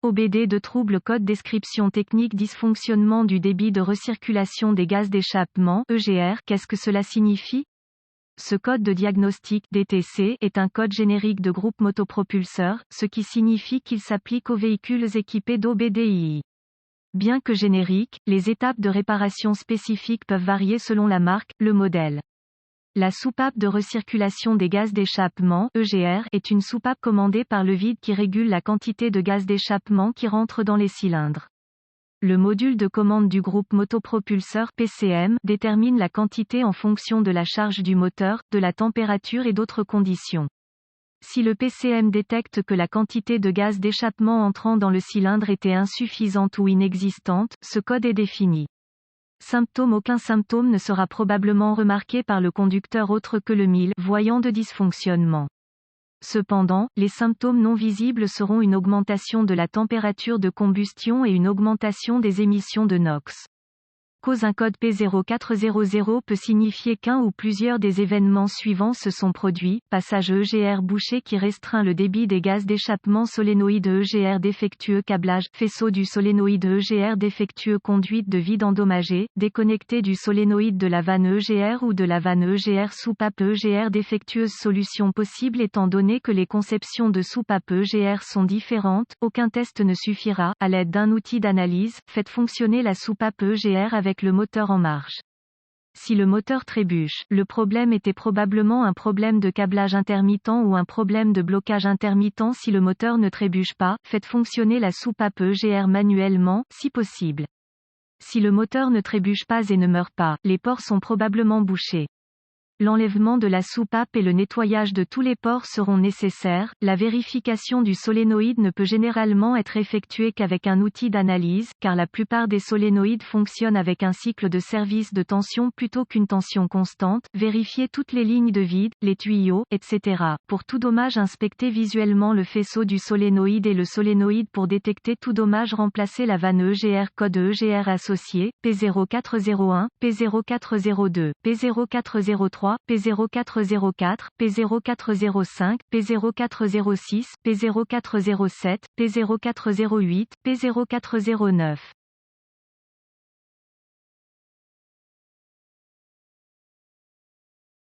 OBD de trouble code description technique dysfonctionnement du débit de recirculation des gaz d'échappement EGR. Qu'est-ce que cela signifie? Ce code de diagnostic DTC est un code générique de groupe motopropulseur, ce qui signifie qu'il s'applique aux véhicules équipés d'OBDII. Bien que génériques, les étapes de réparation spécifiques peuvent varier selon la marque, le modèle. La soupape de recirculation des gaz d'échappement EGR est une soupape commandée par le vide qui régule la quantité de gaz d'échappement qui rentre dans les cylindres. Le module de commande du groupe motopropulseur PCM détermine la quantité en fonction de la charge du moteur, de la température et d'autres conditions. Si le PCM détecte que la quantité de gaz d'échappement entrant dans le cylindre était insuffisante ou inexistante, ce code est défini. Symptôme: aucun symptôme ne sera probablement remarqué par le conducteur autre que le voyant de dysfonctionnement. Cependant, les symptômes non visibles seront une augmentation de la température de combustion et une augmentation des émissions de NOx. Cause: un code P0400 peut signifier qu'un ou plusieurs des événements suivants se sont produits: passage EGR bouché qui restreint le débit des gaz d'échappement, solénoïde EGR défectueux, câblage, faisceau du solénoïde EGR défectueux, conduite de vide endommagée, déconnecté du solénoïde de la vanne EGR ou de la vanne EGR, soupape EGR défectueuse. Solution possible: étant donné que les conceptions de soupape EGR sont différentes, aucun test ne suffira. À l'aide d'un outil d'analyse, faites fonctionner la soupape EGR avec le moteur en marche. Si le moteur trébuche, le problème était probablement un problème de câblage intermittent ou un problème de blocage intermittent. Si le moteur ne trébuche pas, faites fonctionner la soupape EGR manuellement, si possible. Si le moteur ne trébuche pas et ne meurt pas, les pores sont probablement bouchés. L'enlèvement de la soupape et le nettoyage de tous les pores seront nécessaires. La vérification du solénoïde ne peut généralement être effectuée qu'avec un outil d'analyse, car la plupart des solénoïdes fonctionnent avec un cycle de service de tension plutôt qu'une tension constante. Vérifiez toutes les lignes de vide, les tuyaux, etc. Pour tout dommage, inspectez visuellement le faisceau du solénoïde et le solénoïde pour détecter tout dommage. Remplacez la vanne EGR, code EGR associé, P0401, P0402, P0403, P0404, P0405, P0406, P0407, P0408, P0409.